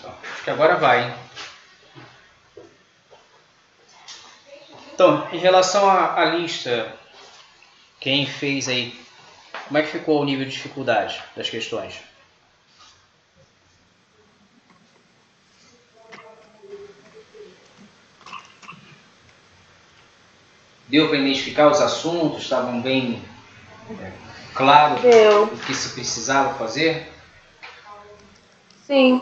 Acho que agora vai, hein? Então, em relação à lista, quem fez aí, como é que ficou o nível de dificuldade das questões? Deu para identificar os assuntos? Estavam bem claros o que se precisava fazer? Sim.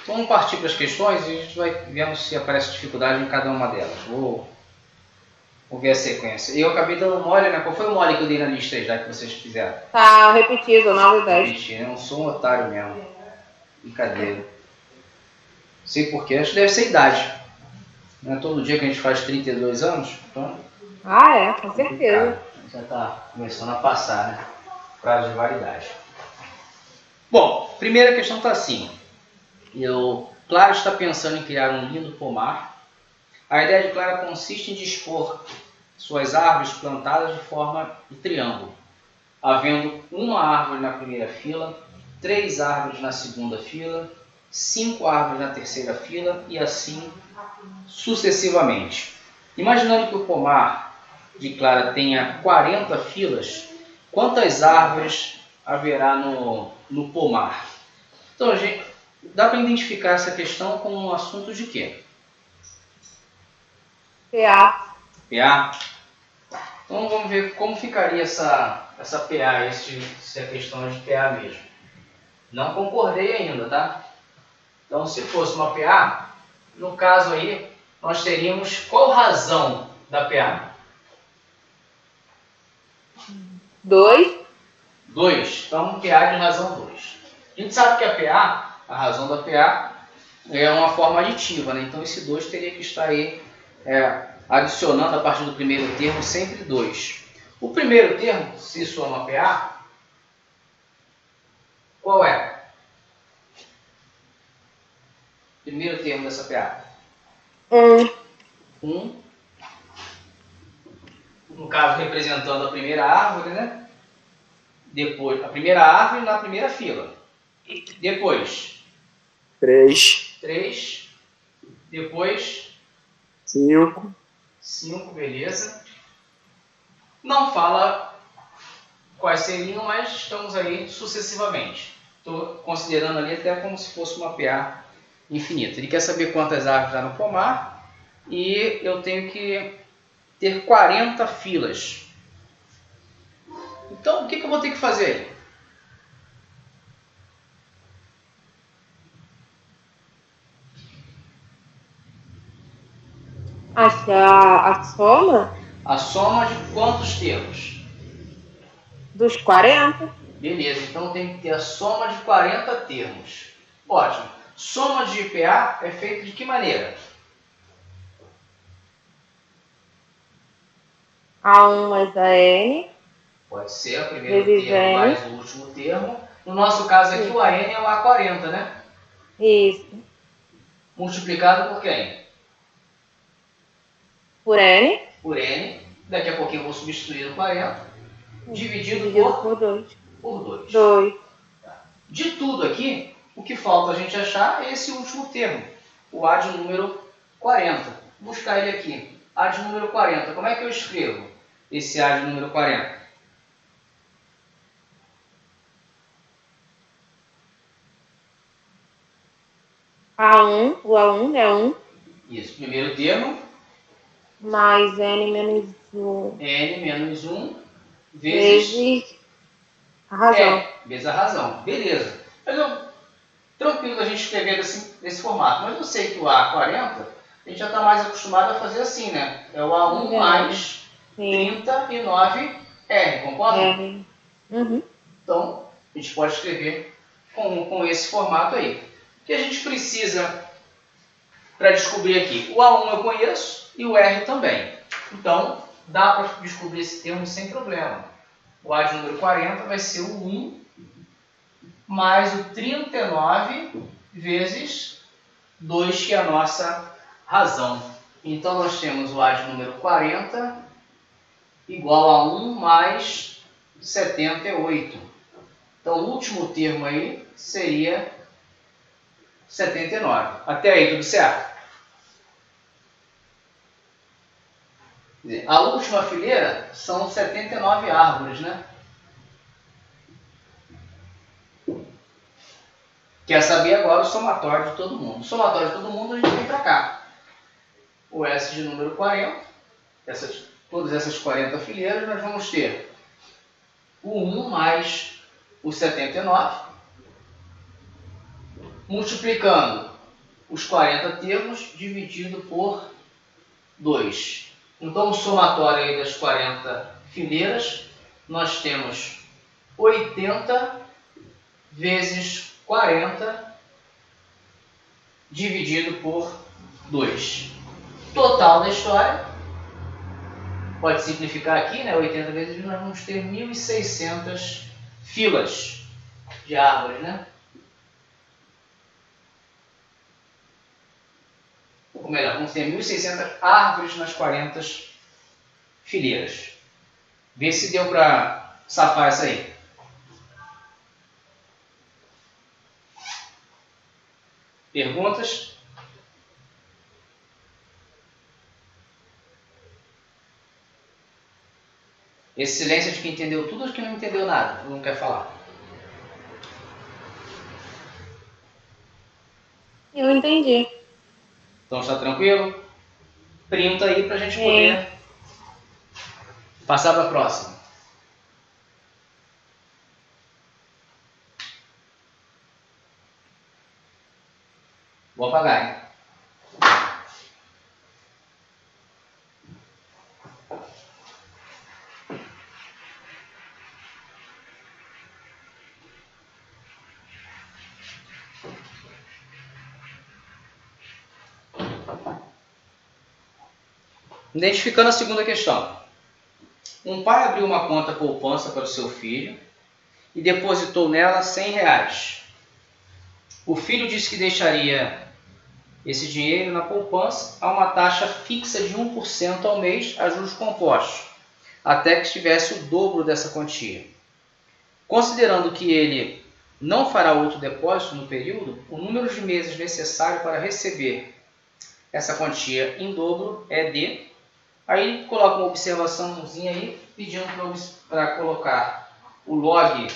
Então vamos partir para as questões e a gente vai vendo se aparece dificuldade em cada uma delas. Vou ver a sequência. Eu acabei dando mole, né? Qual foi o mole que eu dei na lista aí, já que vocês fizeram? Tá repetido, 9 e 10. Repeti, né? Eu sou um otário mesmo. Brincadeira. Sei porquê, acho que deve ser idade. Não é todo dia que a gente faz 32 anos, então... Ah, é, com certeza. Já está começando a passar, né? Prazo de validade. Bom, primeira questão está assim. Clara está pensando em criar um lindo pomar. A ideia de Clara consiste em dispor suas árvores plantadas de forma de triângulo, havendo uma árvore na primeira fila, 3 árvores na segunda fila, 5 árvores na terceira fila e assim sucessivamente. Imaginando que o pomar de Clara tenha 40 filas, quantas árvores haverá no pomar? Então, gente, dá para identificar essa questão como um assunto de quê? PA. PA? Então vamos ver como ficaria essa PA, se a questão é de PA mesmo. Não concordei ainda, tá? Então se fosse uma PA, no caso aí, nós teríamos qual razão da PA? 2. 2. Então PA de razão 2. A gente sabe que a PA, a razão da PA, é uma forma aditiva, né? Então esse 2 teria que estar aí adicionando a partir do primeiro termo sempre 2. O primeiro termo, se soma PA, qual é? Primeiro termo dessa PA? 1. No caso, representando a primeira árvore, né? Depois, a primeira árvore na primeira fila. Depois, 3. 3. Depois, 5. 5, beleza. Não fala quais seriam, mas estamos aí sucessivamente. Estou considerando ali até como se fosse uma PA infinita. Ele quer saber quantas árvores há no pomar e eu tenho que ter 40 filas. Então, o que eu vou ter que fazer aí? A soma A soma de quantos termos? dos 40. Beleza, então tem que ter a soma de 40 termos. Ótimo. Soma de PA é feita de que maneira? A1 mais a N. Pode ser o primeiro Vezes termo N. mais o último termo. No nosso caso aqui, o AN é o A40, né? Isso. Multiplicado por quem? Por N. Por N. Daqui a pouquinho eu vou substituir o 40. Dividido por 2. Por 2. 2. De tudo aqui, o que falta a gente achar é esse último termo. O A de número 40. Vou buscar ele aqui. A de número 40. Como é que eu escrevo esse A de número 40? A1. O A1 é 1. Isso. Primeiro termo. Mais N menos 1. N menos 1 vezes a razão. Vezes a razão. Beleza. Mas tranquilo a gente escrever desse formato. Mas eu sei que o A40, a gente já está mais acostumado a fazer assim, né? É o A1 mais 39R, concorda? Uhum. Então, a gente pode escrever com esse formato aí. O que a gente precisa para descobrir aqui? O A1 eu conheço e o R também. Então, dá para descobrir esse termo sem problema. O A de número 40 vai ser o 1 mais o 39 vezes 2, que é a nossa razão. Então, nós temos o A de número 40 igual a 1 mais 78. Então, o último termo aí seria 79. Até aí, tudo certo? A última fileira são 79 árvores, né? Quer saber agora o somatório de todo mundo. O somatório de todo mundo a gente vem para cá. O S de número 40, todas essas 40 fileiras, nós vamos ter o 1 mais o 79, multiplicando os 40 termos dividido por 2. Então, o somatório aí das 40 fileiras, nós temos 80 vezes 40 dividido por 2. Total da história, pode simplificar aqui, né? 80 vezes 2, nós vamos ter 1.600 filas de árvores, né? Ou melhor, vamos ter 1.600 árvores nas 40 fileiras. Vê se deu para safar essa aí. Perguntas? Esse silêncio de quem entendeu tudo ou de quem não entendeu nada, não quer falar? Eu entendi. Então está tranquilo? Printa aí para a gente poder passar para a próxima. Vou apagar, hein? Identificando a segunda questão. Um pai abriu uma conta poupança para o seu filho e depositou nela R$100. O filho disse que deixaria esse dinheiro na poupança a uma taxa fixa de 1% ao mês a juros compostos, até que tivesse o dobro dessa quantia. Considerando que ele não fará outro depósito no período, o número de meses necessário para receber essa quantia em dobro é de... Aí coloca uma observaçãozinha aí, pedindo para colocar o log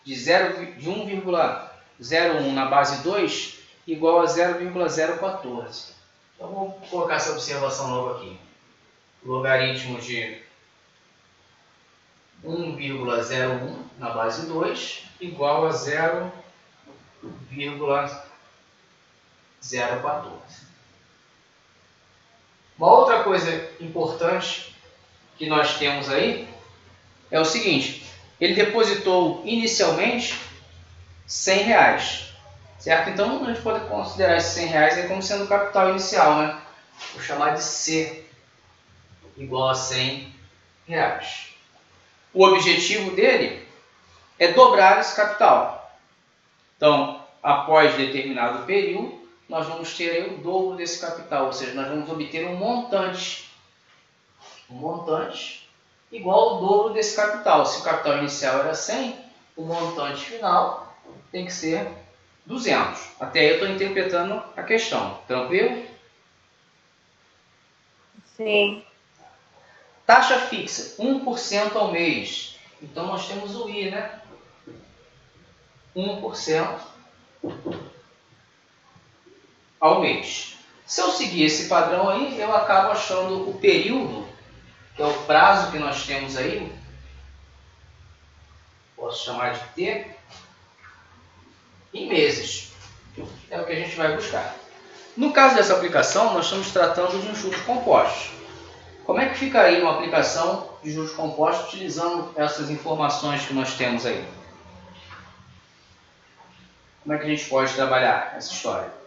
de 1,01 na base 2 igual a 0,014. Então vou colocar essa observação nova aqui. Logaritmo de 1,01 na base 2 igual a 0,014. Uma outra coisa importante que nós temos aí é o seguinte: ele depositou inicialmente R$100, certo? Então a gente pode considerar esses R$100 aí como sendo o capital inicial, né? Vou chamar de C igual a R$100. O objetivo dele é dobrar esse capital. Então, após determinado período, nós vamos ter o dobro desse capital, ou seja, nós vamos obter um montante igual ao dobro desse capital. Se o capital inicial era 100, o montante final tem que ser 200. Até aí eu estou interpretando a questão. Tranquilo? Sim. Taxa fixa, 1% ao mês. Então nós temos o I, né? 1% ao mês. Se eu seguir esse padrão aí, eu acabo achando o período, que é o prazo que nós temos aí, posso chamar de T, em meses. É o que a gente vai buscar. No caso dessa aplicação, nós estamos tratando de um juros compostos. Como é que ficaria uma aplicação de juros compostos utilizando essas informações que nós temos aí? Como é que a gente pode trabalhar essa história?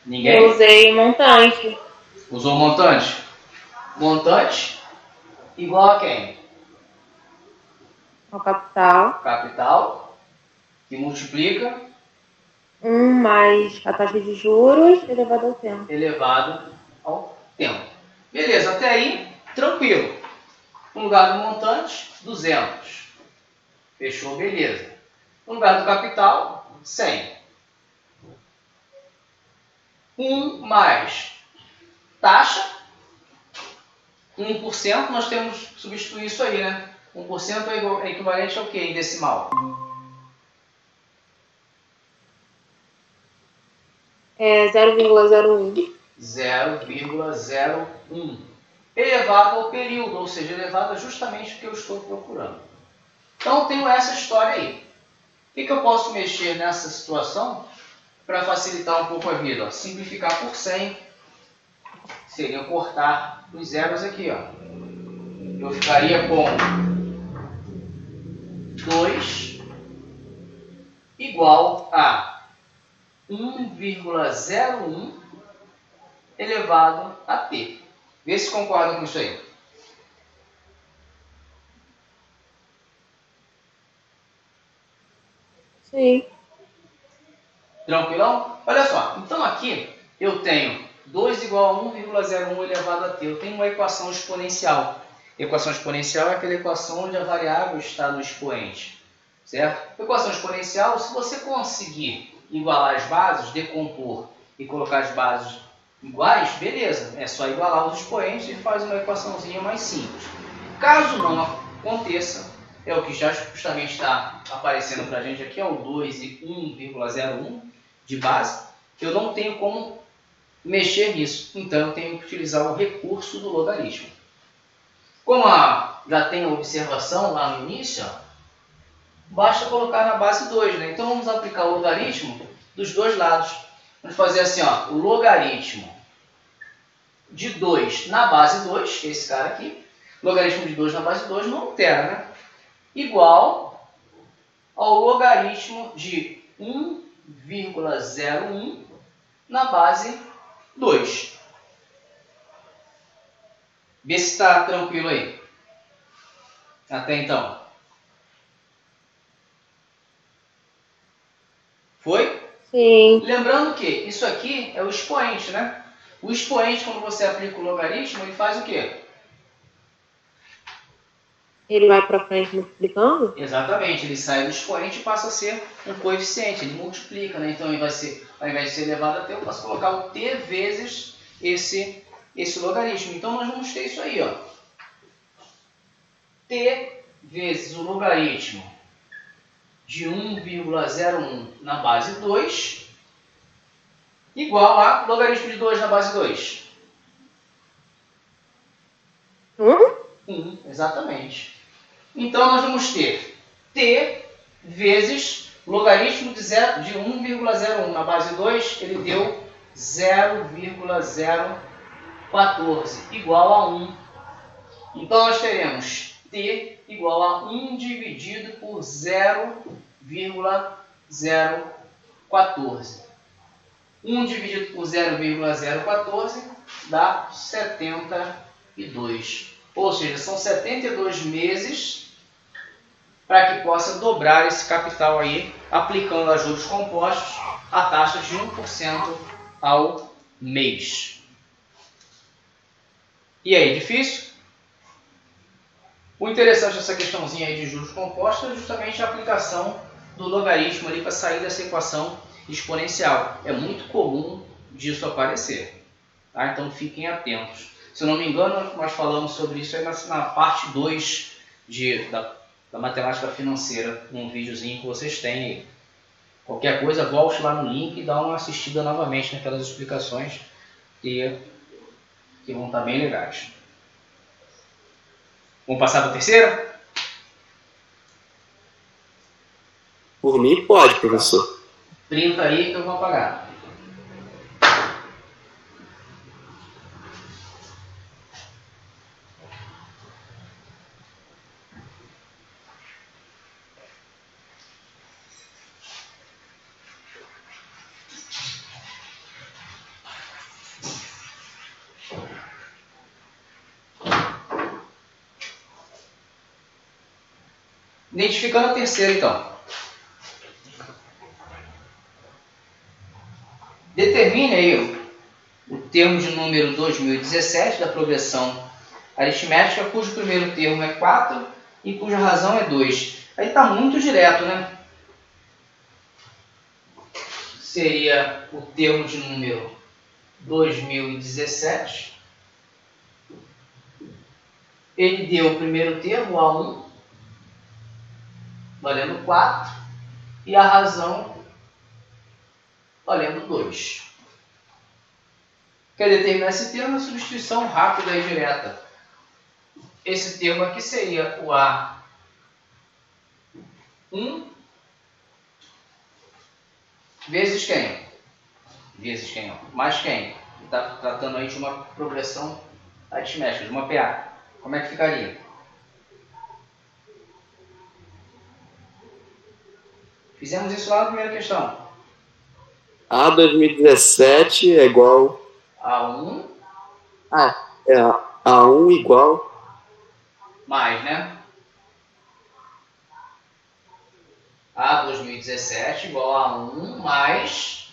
Ninguém? Eu usei montante. Usou montante? Montante igual a quem? O capital. Capital, que multiplica 1 mais a taxa de juros elevado ao tempo. elevado ao tempo. Beleza, até aí, tranquilo. No lugar do montante, 200. Fechou, beleza. No lugar do capital, 100. 1 mais taxa, 1%, nós temos que substituir isso aí, né? 1% é equivalente ao quê em decimal? É 0,01. 0,01 elevado ao período, ou seja, elevado a justamente o que eu estou procurando. Então, eu tenho essa história aí. O que eu posso mexer nessa situação para facilitar um pouco a vida? Ó, simplificar por 100 seria cortar os zeros aqui. Ó. Eu ficaria com 2 igual a 1,01 elevado a t. Vê se concordam com isso aí. Sim. Tranquilão? Olha só, então aqui eu tenho 2 igual a 1,01 elevado a t. Eu tenho uma equação exponencial. Equação exponencial é aquela equação onde a variável está no expoente. Certo? Equação exponencial, se você conseguir igualar as bases, decompor e colocar as bases iguais, beleza. É só igualar os expoentes e faz uma equaçãozinha mais simples. Caso não aconteça, é o que já justamente está aparecendo para a gente aqui, é o 2 e 1,01 de base. Eu não tenho como mexer nisso, então eu tenho que utilizar o recurso do logaritmo. Como já tem a observação lá no início, ó, basta colocar na base 2, né? Então vamos aplicar o logaritmo dos dois lados. Vamos fazer assim, ó, o logaritmo de 2 na base 2, que é esse cara aqui. Logaritmo de 2 na base 2 não altera, né? Igual ao logaritmo de 1,01 na base 2. Vê se está tranquilo aí. Até então. Foi? Sim. Lembrando que isso aqui é o expoente, né? O expoente, quando você aplica o logaritmo, ele faz o quê? Ele vai para frente multiplicando? Exatamente, ele sai do expoente e passa a ser um coeficiente, ele multiplica, né? Então, ele vai ser, ao invés de ser elevado a t, eu posso colocar o t vezes esse logaritmo. Então, nós vamos ter isso aí, ó. T vezes o logaritmo de 1,01 na base 2 igual a logaritmo de 2 na base 2. 1, exatamente. Então, nós vamos ter t vezes logaritmo de 1,01 na base 2, ele deu 0,014, igual a 1. Então, nós teremos t igual a 1 dividido por 0,014. 1 dividido por 0,014 dá 72. Ou seja, são 72 meses para que possa dobrar esse capital aí, aplicando a juros compostos a taxa de 1% ao mês. E aí, difícil? O interessante dessa questãozinha aí de juros compostos é justamente a aplicação do logaritmo ali para sair dessa equação exponencial. É muito comum disso aparecer. Tá? Então fiquem atentos. Se eu não me engano, nós falamos sobre isso aí na parte 2 da matemática financeira, num videozinho que vocês têm aí. Qualquer coisa, volte lá no link e dá uma assistida novamente naquelas explicações que vão estar bem legais. Vamos passar para a terceira? Por mim, pode, professor. Printa aí que eu vou apagar. Identificando a terceira, então. Determine aí o termo de número 2017 da progressão aritmética, cujo primeiro termo é 4 e cuja razão é 2. Aí está muito direto, né? Seria o termo de número 2017. Ele deu o primeiro termo, A1, valendo 4, e a razão valendo 2. Quer determinar esse termo? Uma substituição rápida e direta. Esse termo aqui seria o A1 vezes quem? Vezes quem? Mais quem? Está tratando aí de uma progressão aritmética, de uma PA. Como é que ficaria? Fizemos isso lá na primeira questão. A 2017 é igual... A1 é A1 igual... mais, né? A 2017 igual a 1 mais...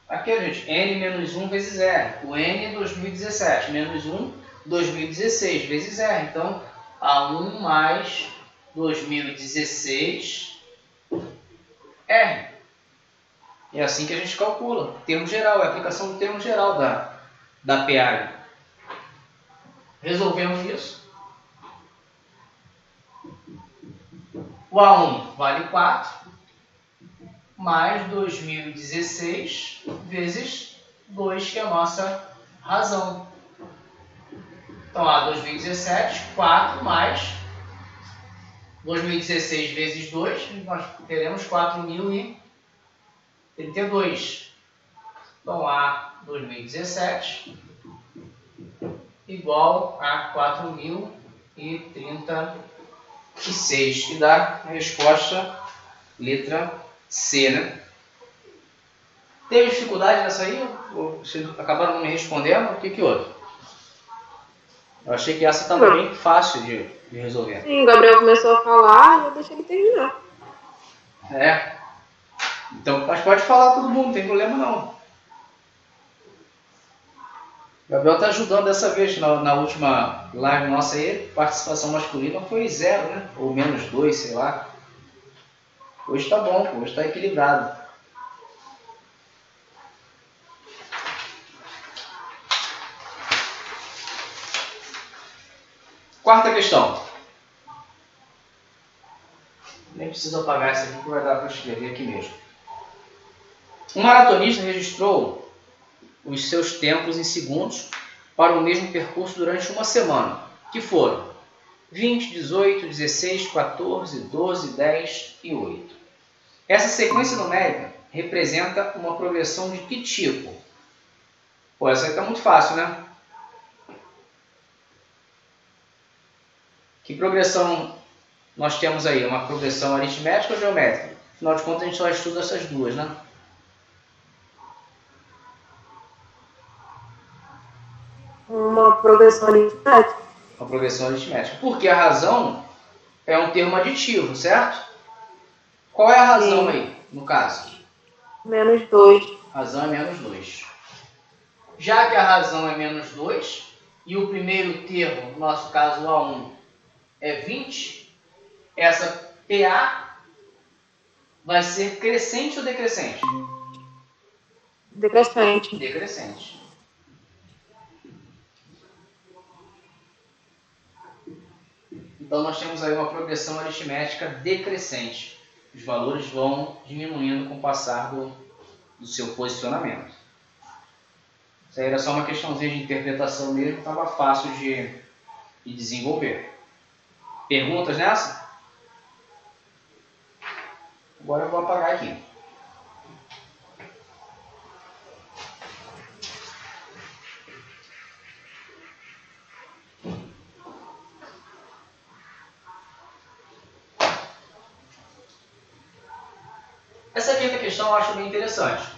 Aqui, gente, N menos 1 vezes R. O N é 2017, menos 1, 2016 vezes R. Então, A1 mais 2016 R. É assim que a gente calcula. Termo geral, é a aplicação do termo geral da PA. Resolvemos isso. O A1 vale 4, mais 2016 vezes 2, que é a nossa razão. Então, A 2017, 4 mais 2016 vezes 2, nós teremos 4.032. Então, A 2017 igual a 4.036, que dá a resposta letra C, né? Teve dificuldade nessa aí? Ou vocês acabaram não me respondendo? O que houve? Eu achei que essa estava bem fácil de resolver. Sim, o Gabriel começou a falar e eu deixei ele terminar. É. Então, mas pode falar todo mundo, não tem problema não. O Gabriel está ajudando dessa vez. Na última live nossa aí, participação masculina foi 0, né? Ou menos 2, sei lá. Hoje está bom, hoje está equilibrado. Quarta questão. Nem preciso apagar essa aqui que vai dar para escrever aqui mesmo. Um maratonista registrou os seus tempos em segundos para o mesmo percurso durante uma semana, que foram 20, 18, 16, 14, 12, 10 e 8. Essa sequência numérica representa uma progressão de que tipo? Pô, essa aí está muito fácil, né? Que progressão nós temos aí? Uma progressão aritmética ou geométrica? Afinal de contas, a gente só estuda essas duas, né? Uma progressão aritmética. Uma progressão aritmética. Porque a razão é um termo aditivo, certo? Qual é a razão aí, no caso? Menos 2. A razão é menos 2. Já que a razão é menos 2, e o primeiro termo, no nosso caso o A1, é 20, essa PA vai ser crescente ou decrescente? Decrescente. Decrescente. Então nós temos aí uma progressão aritmética decrescente. Os valores vão diminuindo com o passar do seu posicionamento. Isso aí era só uma questãozinha de interpretação mesmo, estava fácil de desenvolver. Perguntas nessa? Agora eu vou apagar aqui. Essa quinta questão eu acho bem interessante.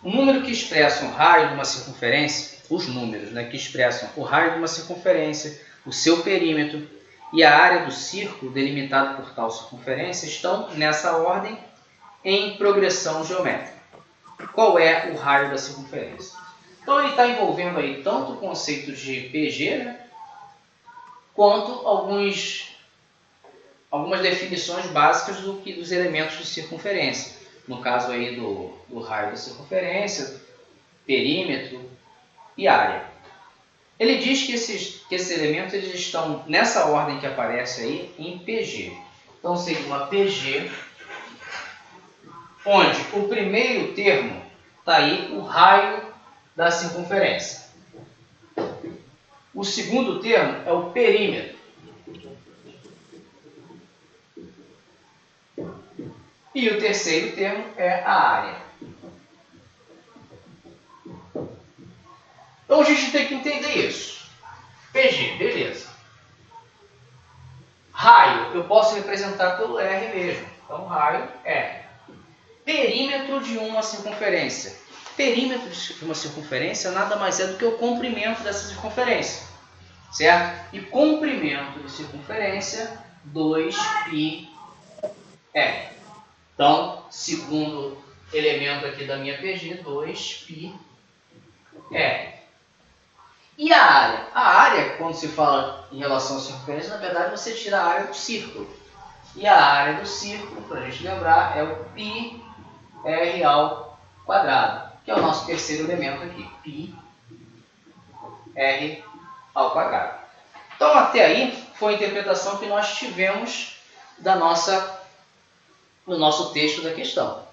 O número que expressa o raio de uma circunferência, os números, né, que expressam o raio de uma circunferência, o seu perímetro e a área do círculo delimitada por tal circunferência estão nessa ordem em progressão geométrica. Qual é o raio da circunferência? Então ele está envolvendo aí tanto o conceito de PG, né, quanto algumas definições básicas dos elementos de circunferência. No caso aí do raio da circunferência, perímetro e área. Ele diz que esses elementos eles estão nessa ordem que aparece aí em PG. Então seria uma PG, onde o primeiro termo está aí o raio da circunferência. O segundo termo é o perímetro. E o terceiro termo é a área. Então a gente tem que entender isso. PG, beleza. Raio, eu posso representar pelo R mesmo. Então raio é perímetro de uma circunferência. Perímetro de uma circunferência nada mais é do que o comprimento dessa circunferência. Certo? E comprimento de circunferência, 2πr. Então, segundo elemento aqui da minha PG, 2πr. E a área? A área, quando se fala em relação à circunferência, na verdade você tira a área do círculo. E a área do círculo, para a gente lembrar, é o πr ao quadrado, que é o nosso terceiro elemento aqui, πr ao quadrado. Então, até aí, foi a interpretação que nós tivemos no nosso texto da questão.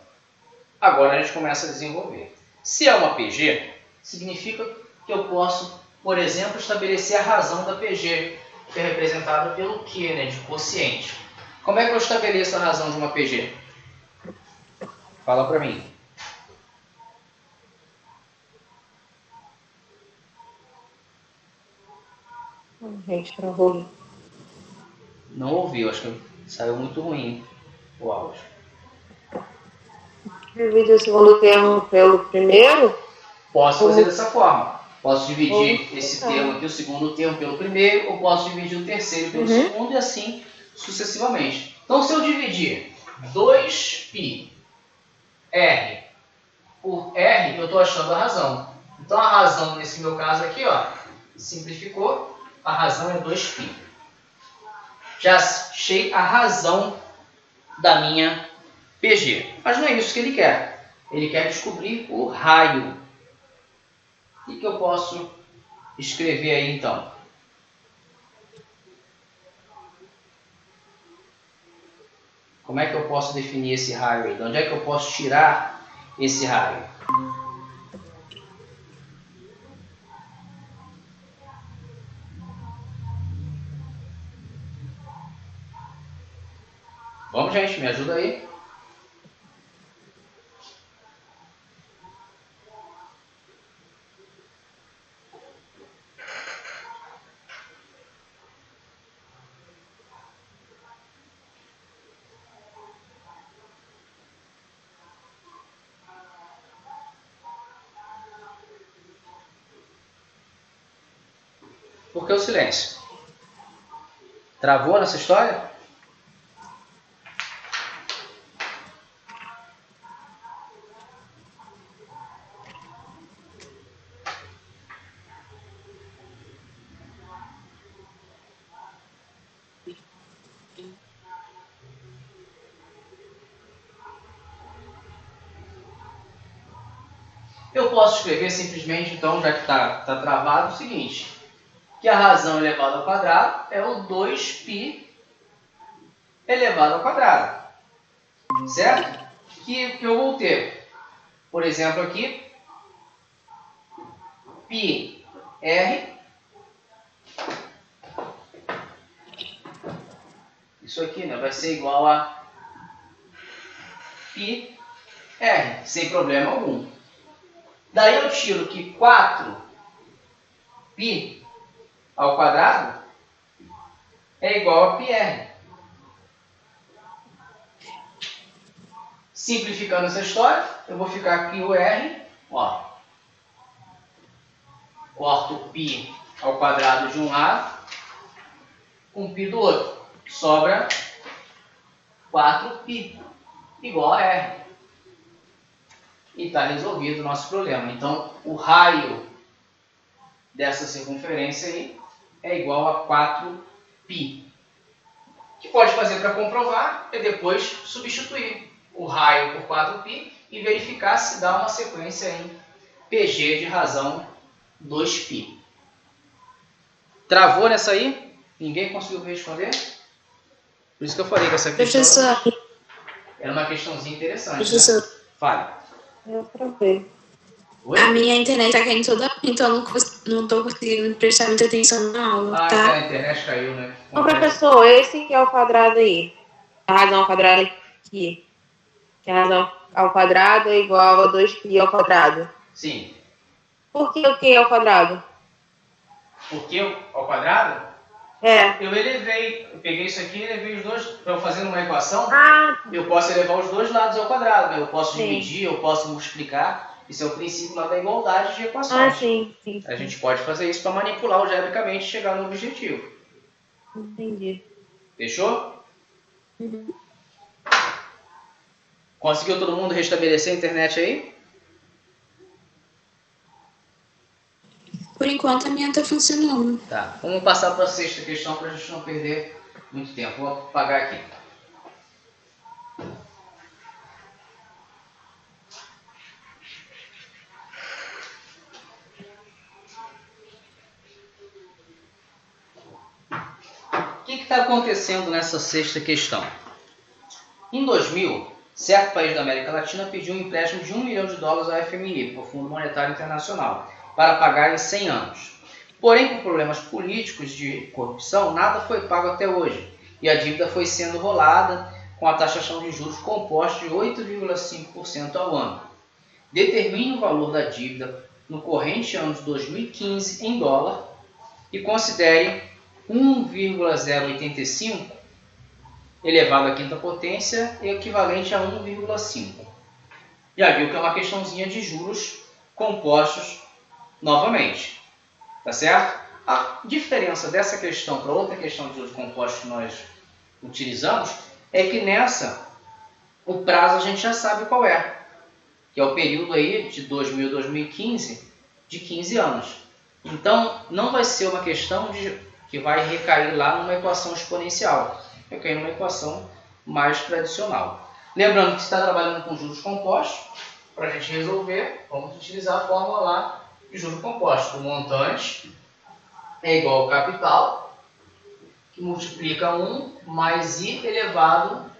Agora a gente começa a desenvolver. Se é uma PG, significa que eu posso, por exemplo, estabelecer a razão da PG, que é representada pelo Q, né, de quociente. Como é que eu estabeleço a razão de uma PG? Fala para mim. Gente, travou. Não ouvi, acho que saiu muito ruim o áudio. Divide o segundo termo pelo primeiro? Posso fazer dessa forma. Posso dividir esse termo aqui, o segundo termo, pelo primeiro, ou posso dividir o terceiro pelo segundo e assim sucessivamente. Então, se eu dividir 2πr por r, eu estou achando a razão. Então, a razão, nesse meu caso aqui, ó, simplificou, a razão é 2π. Já achei a razão da minha PG. Mas não é isso que ele quer. Ele quer descobrir o raio. O que eu posso escrever aí, então? Como é que eu posso definir esse raio aí? De onde é que eu posso tirar esse raio? Vamos, gente, me ajuda aí. Por que o silêncio? Travou nessa história? Eu posso escrever simplesmente, então, já que está travado, o seguinte. Que a razão elevada ao quadrado é o 2π elevado ao quadrado. Certo? Que eu vou ter, por exemplo, aqui, πr. Isso aqui, né, vai ser igual a πr, sem problema algum. Daí eu tiro que 4π ao quadrado é igual a πr. Simplificando essa história, eu vou ficar aqui o r, ó. Corto π ao quadrado de um lado com π do outro. Sobra 4π, igual a R. E está resolvido o nosso problema. Então, o raio dessa circunferência aí é igual a 4π. O que pode fazer para comprovar é depois substituir o raio por 4π e verificar se dá uma sequência em PG de razão 2π. Travou nessa aí? Ninguém conseguiu responder? Por isso que eu falei que essa questão Professor, era uma questãozinha interessante. professor, Né? Fale. eu travei. Oi? A minha internet tá caindo toda hora, então eu não tô conseguindo prestar muita atenção na aula, Ah, tá? a internet caiu, né? Ô, professor, esse que é o quadrado aí. A razão ao quadrado aqui. Que a razão ao quadrado é igual a 2π ao quadrado. Sim. Por que o que ao quadrado? Por que ao quadrado? É. Eu peguei isso aqui e elevei os dois, para eu fazer uma equação, Ah, eu posso elevar os dois lados ao quadrado, né? Eu posso sim. dividir, eu posso multiplicar, isso é o princípio lá da igualdade de equações. Sim. A gente pode fazer isso para manipular algebricamente e chegar no objetivo. Entendi. Fechou? Uhum. Conseguiu todo mundo restabelecer a internet aí? Por enquanto a minha tá funcionando. Tá, vamos passar para a sexta questão para a gente não perder muito tempo. Vou apagar aqui. O que está acontecendo nessa sexta questão? Em 2000, certo país da América Latina pediu um empréstimo de $1 milhão ao FMI, o Fundo Monetário Internacional, para pagar em 100 anos. Porém, por problemas políticos de corrupção, nada foi pago até hoje, e a dívida foi sendo rolada com a taxação de juros composta de 8,5% ao ano. Determine o valor da dívida no corrente ano de 2015 em dólar e considere 1,085 elevado à quinta potência equivalente a 1,5. Já viu que é uma questãozinha de juros compostos novamente. Tá certo? A diferença dessa questão para outra questão de juros compostos que nós utilizamos é que nessa o prazo a gente já sabe qual é, que é o período aí de 2000 a 2015 de 15 anos. Então não vai ser uma questão que vai recair lá numa equação exponencial, vai cair numa equação mais tradicional. Lembrando que se está trabalhando com juros compostos, para a gente resolver, vamos utilizar a fórmula lá de juros compostos. O montante é igual ao capital, que multiplica 1 mais I elevado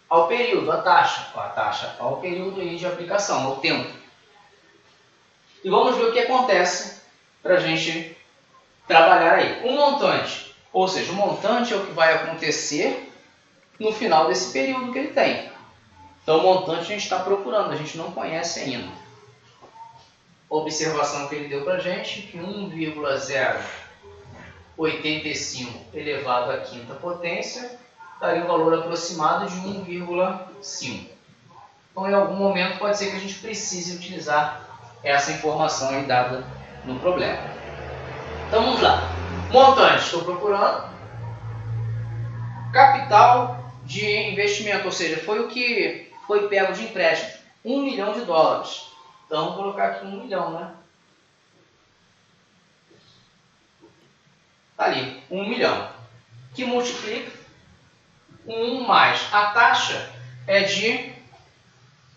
ao período, a taxa ao período I de aplicação, ao tempo. E vamos ver o que acontece para a gente trabalhar aí. O montante, ou seja, o montante é o que vai acontecer no final desse período que ele tem. Então o montante a gente está procurando, a gente não conhece ainda. Observação que ele deu para a gente, que 1,085 elevado à quinta potência daria um valor aproximado de 1,5. Então, em algum momento, pode ser que a gente precise utilizar essa informação aí dada no problema. Então, vamos lá. Montante, estou procurando. Capital de investimento, ou seja, foi o que foi pego de empréstimo. $1 milhão. Então, vou colocar aqui 1 milhão, né? Está ali, 1 milhão. Que multiplica 1 mais a taxa é de,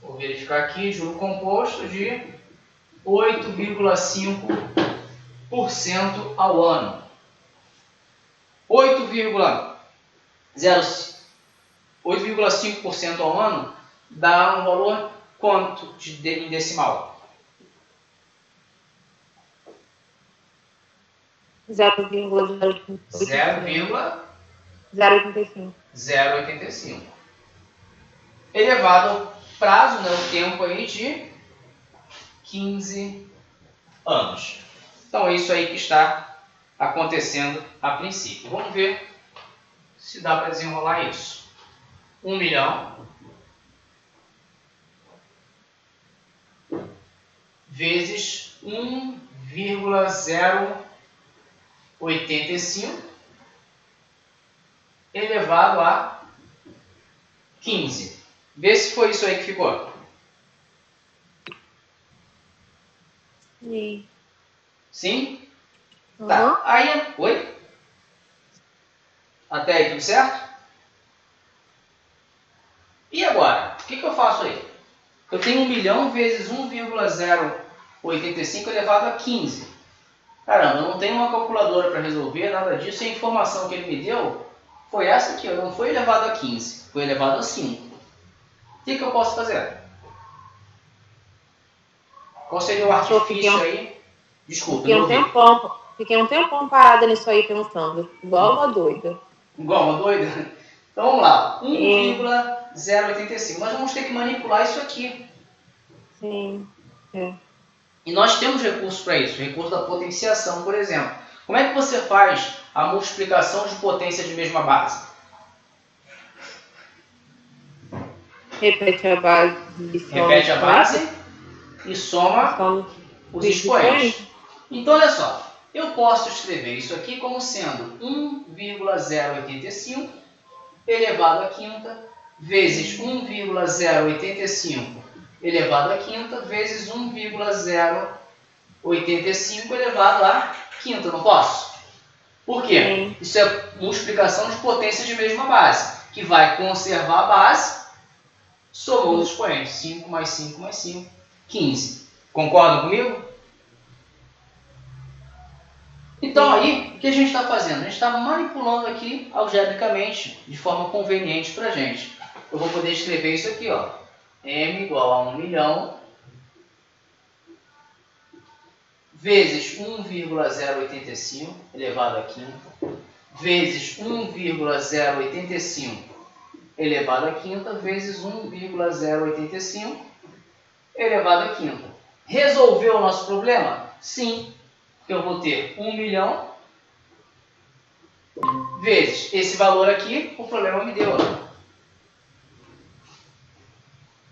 vou verificar aqui, juro composto de 8,5% ao ano. 8,5% ao ano dá um valor quanto em decimal? 0,085 elevado ao prazo, né, o tempo aí de 15 anos. Então é isso aí que está acontecendo a princípio. Vamos ver se dá para desenrolar isso. 1 milhão vezes 1,085 elevado a 15. Vê se foi isso aí que ficou. Sim. Sim? Uhum. Tá. Aí, oi? Até aí tudo certo? E agora? O que eu faço aí? Eu tenho 1 milhão vezes 1,085 elevado a 15. Caramba, eu não tenho uma calculadora para resolver nada disso. E a informação que ele me deu foi essa aqui. Não foi elevado a 15, foi elevado a 5. O que eu posso fazer? Qual seria o artifício aí? Desculpa, não ouvi. Fiquei um tempão parada nisso aí pensando. Igual uma doida. Igual uma doida? Então vamos lá. É. 1,085. Nós vamos ter que manipular isso aqui. Sim. É. E nós temos recursos para isso. Recurso da potenciação, por exemplo. Como é que você faz a multiplicação de potência de mesma base? Repete a base. Repete a base e soma os expoentes. Então, olha só. Eu posso escrever isso aqui como sendo 1,085 elevado à quinta vezes 1,085 elevado à quinta vezes 1,085 elevado à quinta. Não posso? Por quê? Sim. Isso é multiplicação de potência de mesma base, que vai conservar a base, somou os expoentes. 5 mais 5 mais 5, 15. Concordam comigo? Então aí, o que a gente está fazendo? A gente está manipulando aqui algebricamente, de forma conveniente para a gente. Eu vou poder escrever isso aqui, ó. M igual a 1 milhão vezes 1,085 elevado a quinta vezes 1,085 elevado a quinta vezes 1,085 elevado a quinta. Resolveu o nosso problema? Sim. Eu vou ter 1 milhão vezes esse valor aqui, o problema me deu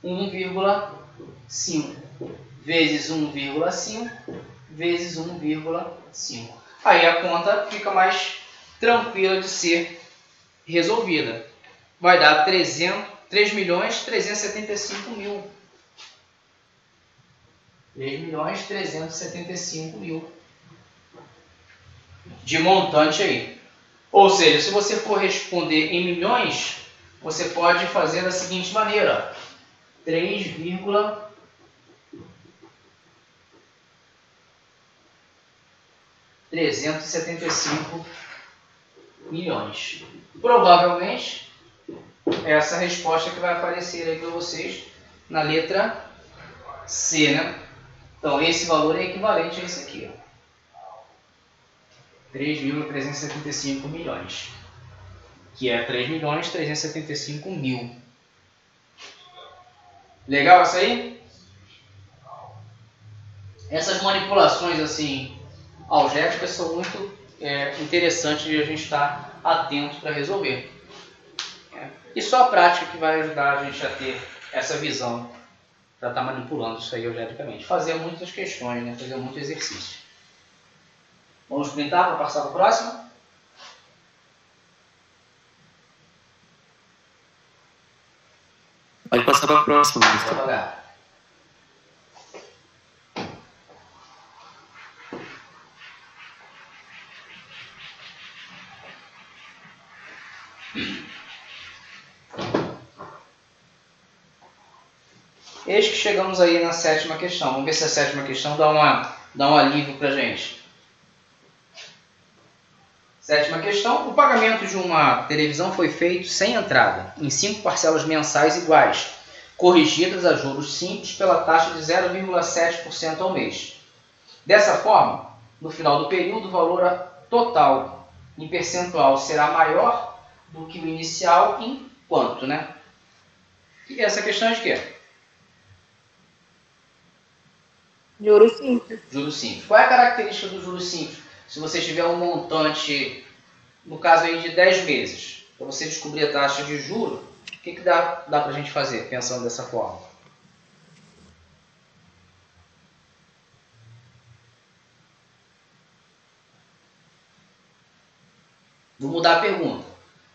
1,5 vezes 1,5 vezes 1,5. Aí a conta fica mais tranquila de ser resolvida. Vai dar 3.375.000. 3.375.000 de montante aí. Ou seja, se você for responder em milhões, você pode fazer da seguinte maneira: 3,375 milhões. Provavelmente, essa resposta que vai aparecer aí para vocês na letra C, né? Então, esse valor é equivalente a esse aqui, ó. 3.375 milhões, que é 3.375.000. Legal isso aí? Essas manipulações assim algébricas são muito interessantes de a gente estar atento para resolver. E só a prática que vai ajudar a gente a ter essa visão para estar manipulando isso aí algebricamente. Fazer muitas questões, né? Fazer muito exercício. Vamos printar para passar para o próximo? Pode passar para a próxima. Vou devagar. Eis que chegamos aí na sétima questão. Vamos ver se a sétima questão dá um alívio para a gente. Sétima questão. O pagamento de uma televisão foi feito sem entrada, em 5 parcelas mensais iguais, corrigidas a juros simples pela taxa de 0,7% ao mês. Dessa forma, no final do período, o valor total em percentual será maior do que o inicial em quanto, né? E essa questão é de quê? Juros simples. Juros simples. Qual é a característica do juros simples? Se você tiver um montante, no caso aí de 10 meses, para você descobrir a taxa de juros, o que dá para a gente fazer pensando dessa forma? Vou mudar a pergunta.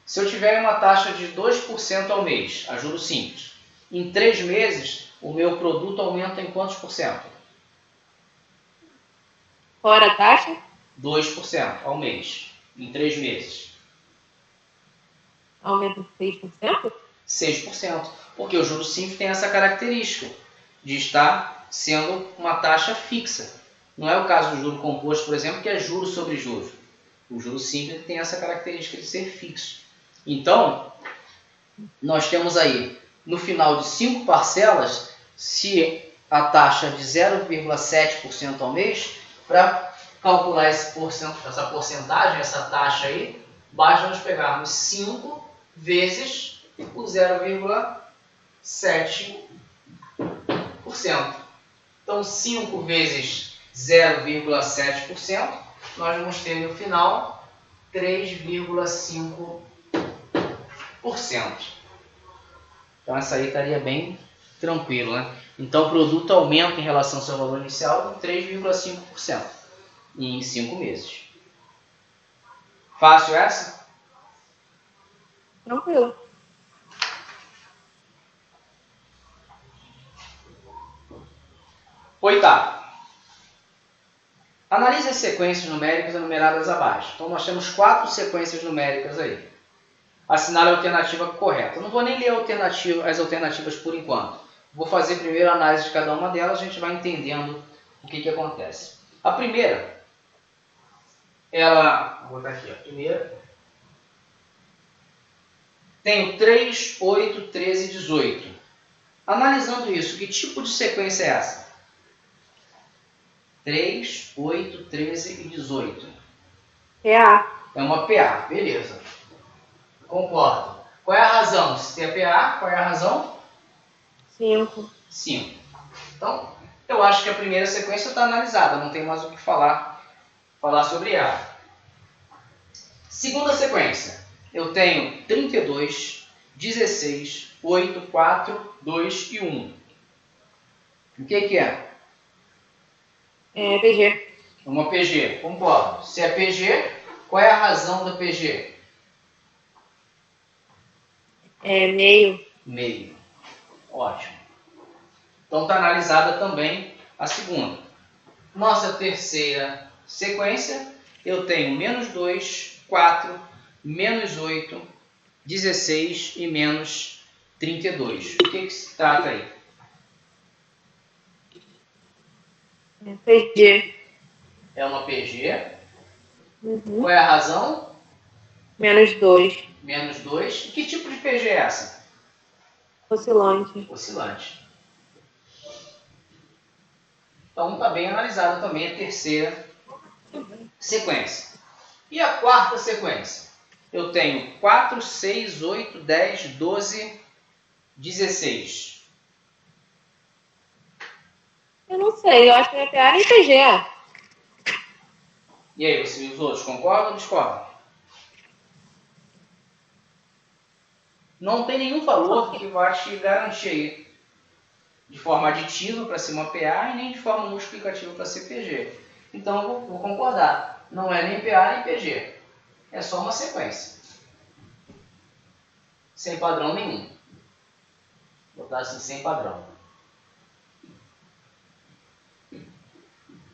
Se eu tiver uma taxa de 2% ao mês, a juros simples, em 3 meses, o meu produto aumenta em quantos por cento? Fora a taxa? 2% ao mês, em 3 meses. Aumenta 6%? 6%, porque o juros simples tem essa característica de estar sendo uma taxa fixa. Não é o caso do juro composto, por exemplo, que é juros sobre juros. O juros simples tem essa característica de ser fixo. Então, nós temos aí, no final de 5 parcelas, se a taxa é de 0,7% ao mês, para calcular essa porcentagem, essa taxa aí, basta nós pegarmos 5 vezes o 0,7%. Então, 5 vezes 0,7%, nós vamos ter no final 3,5%. Então, essa aí estaria bem tranquilo, né? Então, o produto aumenta em relação ao seu valor inicial em 3,5% em 5 meses. Fácil essa? Tranquilo. Oitavo. Analise as sequências numéricas enumeradas abaixo. Então, nós temos 4 sequências numéricas aí. Assinale a alternativa correta. Eu não vou nem ler as alternativas por enquanto. Vou fazer primeiro a análise de cada uma delas, a gente vai entendendo o que acontece. A primeira, vou botar aqui, a primeira, tenho 3, 8, 13 e 18. Analisando isso, que tipo de sequência é essa? 3, 8, 13 e 18. PA. É uma PA, beleza. Concordo. Qual é a razão? Se é PA, qual é a razão? 5. 5. Então, eu acho que a primeira sequência está analisada, não tem mais o que falar sobre ela. Segunda sequência, eu tenho 32, 16, 8, 4, 2 e 1. O que é? É PG. Uma PG, concordo. Se é PG, qual é a razão da PG? É meio. Meio. Ótimo. Então está analisada também a segunda. Nossa terceira sequência, eu tenho menos 2, 4, menos 8, 16 e menos 32. O que se trata aí? É PG. É uma PG. Uhum. Qual é a razão? Menos 2. Menos 2. E que tipo de PG é essa? Oscilante. Oscilante. Então está bem analisada também a terceira sequência. E a quarta sequência? Eu tenho 4, 6, 8, 10, 12, 16. Eu não sei, eu acho que não é PA nem PG. E aí, os outros concordam ou discordam? Não tem nenhum valor que vai te garantir aí de forma aditiva para ser uma PA e nem de forma multiplicativa para ser PG. Então eu vou concordar. Não é nem PA nem PG. É só uma sequência. Sem padrão nenhum. Vou botar assim, sem padrão.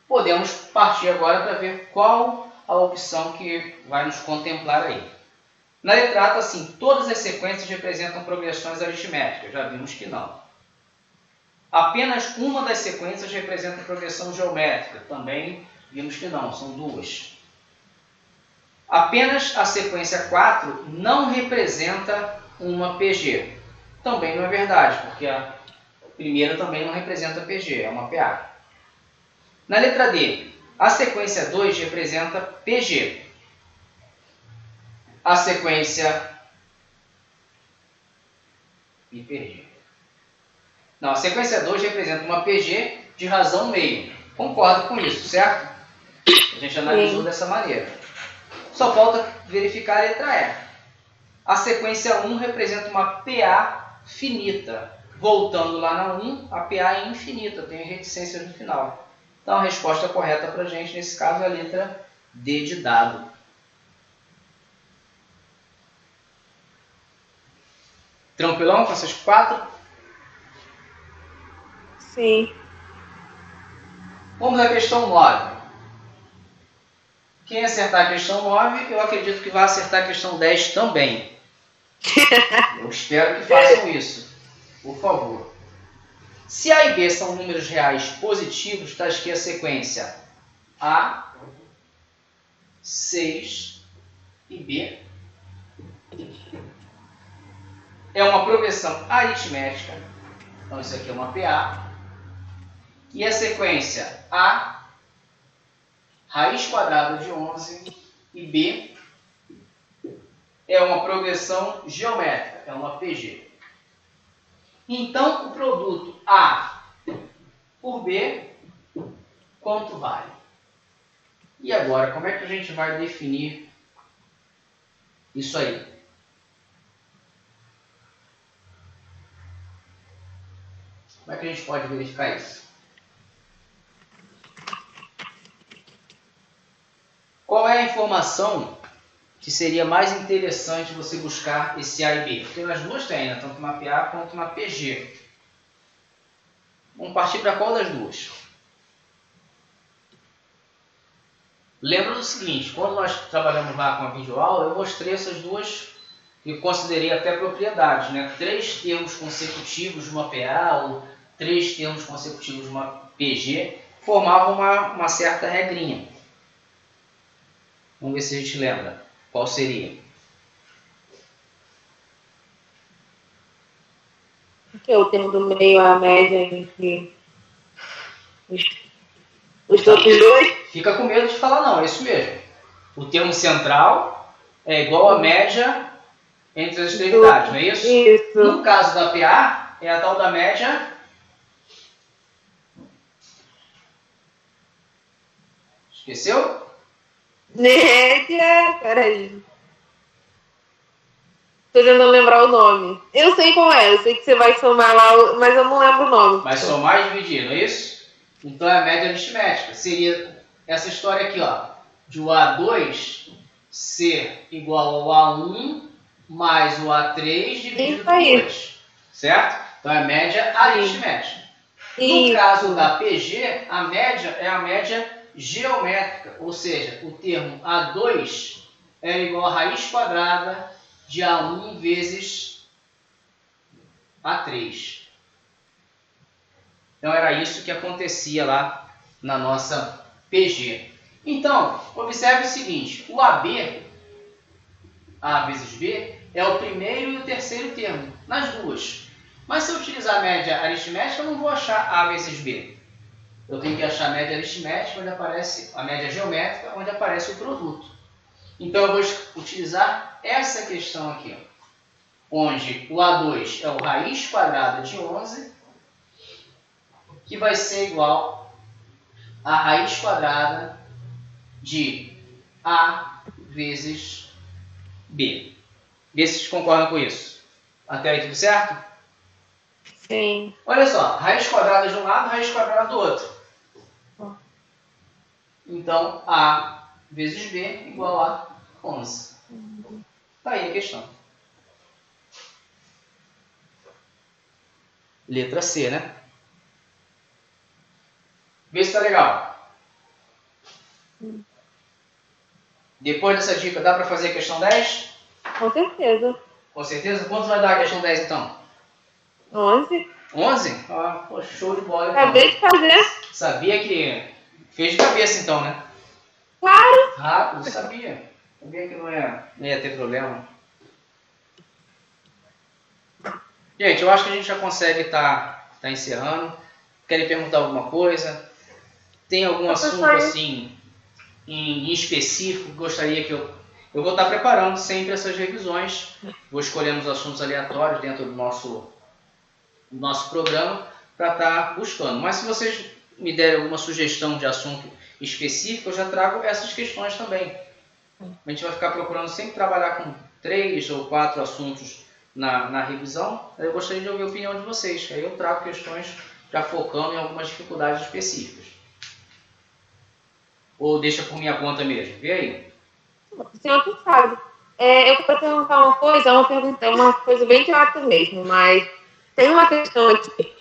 Podemos partir agora para ver qual a opção que vai nos contemplar aí. Na letra A está assim, todas as sequências representam progressões aritméticas. Já vimos que não. Apenas uma das sequências representa progressão geométrica. Também vimos que não, são 2. Apenas a sequência 4 não representa uma PG. Também não é verdade, porque a primeira também não representa PG, é uma PA. Na letra D, a sequência 2 representa PG. A sequência... Me perdi. Não, a sequência 2 representa uma PG de razão meio. Concordo com isso, certo? A gente analisou dessa maneira. Só falta verificar a letra E. A sequência 1 representa uma PA finita. Voltando lá na 1, a PA é infinita, tem reticências no final. Então a resposta correta para a gente, nesse caso, é a letra D de dado. Tranquilão com essas 4? Sim. Vamos à questão 9. Quem acertar a questão 9, eu acredito que vai acertar a questão 10 também. Eu espero que façam isso. Por favor. Se A e B são números reais positivos, está aqui a sequência A, 6 e B. É uma progressão aritmética. Então, isso aqui é uma PA. E a sequência A, raiz quadrada de 11, e B é uma progressão geométrica, é uma PG. Então, o produto A por B, quanto vale? E agora, como é que a gente vai definir isso aí? Como é que a gente pode verificar isso? Qual é a informação que seria mais interessante você buscar esse A e B? Porque nas duas tem, né? Tanto uma PA quanto uma PG. Vamos partir para qual das duas? Lembra do seguinte, quando nós trabalhamos lá com a videoaula, eu mostrei essas duas que considerei até propriedades, né? 3 termos consecutivos de uma PA ou 3 termos consecutivos de uma PG formavam uma certa regrinha. Vamos ver se a gente lembra. Qual seria? O termo do meio, a média entre os outros dois. Fica com medo de falar não, é isso mesmo. O termo central é igual à média entre as extremidades, não é isso? Isso. No caso da PA, é a tal da média... Esqueceu? Média. Peraí. Tô tentando lembrar o nome. Eu sei qual é, eu sei que você vai somar lá, mas eu não lembro o nome. Vai somar e dividir, não é isso? Então é a média aritmética. Seria essa história aqui, ó, de o A2 ser igual ao A1 mais o A3 dividido por 2. Certo? Então é a média aritmética. No caso da PG, a média é a média geométrica, ou seja, o termo A2 é igual a raiz quadrada de A1 vezes A3. Então era isso que acontecia lá na nossa PG. Então, observe o seguinte, o AB, A vezes B, é o primeiro e o terceiro termo, nas duas. Mas se eu utilizar a média aritmética, eu não vou achar A vezes B. Eu tenho que achar a média aritmética, onde aparece a média geométrica, onde aparece o produto. Então eu vou utilizar essa questão aqui, onde o A2 é o raiz quadrada de 11, que vai ser igual a raiz quadrada de A vezes B. Vê se vocês concordam com isso. Até aí tudo certo? Sim. Olha só, raiz quadrada de um lado, raiz quadrada do outro. Então, A vezes B igual a 11. Está aí a questão. Letra C, né? Vê se está legal. Depois dessa dica, dá para fazer a questão 10? Com certeza. Com certeza? Quanto vai dar a questão 10 então? 11. 11? Ah, pô, show de bola. Então. Acabei de fazer. Sabia que fez de cabeça então, né? Claro. Rápido, sabia. Sabia que não ia ter problema. Gente, eu acho que a gente já consegue tá encerrando. Querem perguntar alguma coisa? Tem algum assunto assim em específico que gostaria que eu vou estar preparando sempre essas revisões. Vou escolhendo os assuntos aleatórios dentro do nosso programa para estar buscando. Mas se vocês me derem alguma sugestão de assunto específico, eu já trago essas questões também. A gente vai ficar procurando sempre trabalhar com 3 ou 4 assuntos na revisão. Eu gostaria de ouvir a opinião de vocês. Aí eu trago questões já focando em algumas dificuldades específicas. Ou deixa por minha conta mesmo. Vê aí. O senhor que sabe. Eu quero perguntar uma coisa, uma coisa bem idiota mesmo, mas tem uma questão aqui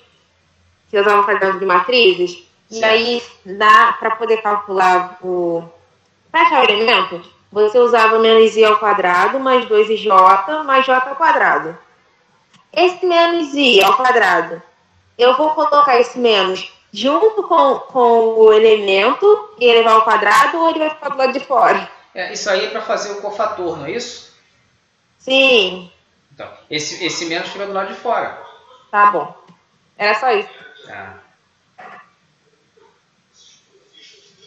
que eu estava fazendo de matrizes, e Certo. aí para poder calcular para achar o elemento, você usava menos i ao quadrado mais 2ij mais j ao quadrado. Esse menos i ao quadrado, eu vou colocar esse menos junto com o elemento e elevar ao quadrado, ou ele vai ficar do lado de fora? Isso aí é para fazer o cofator, não é isso? Sim. Então, esse menos fica do lado de fora. Tá bom. Era só isso. Tá.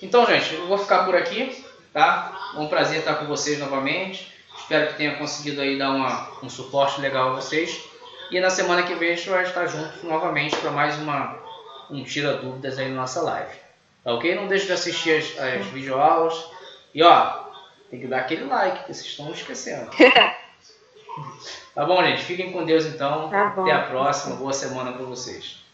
Então, gente, eu vou ficar por aqui, tá? Um prazer estar com vocês novamente. Espero que tenha conseguido aí dar um suporte legal a vocês. E na semana que vem a gente vai estar juntos novamente para mais um Tira Dúvidas aí na nossa live. Tá ok? Não deixe de assistir as videoaulas. E ó, tem que dar aquele like, que vocês estão esquecendo. Tá bom, gente? Fiquem com Deus então. Tá bom. Até a próxima. Boa semana para vocês.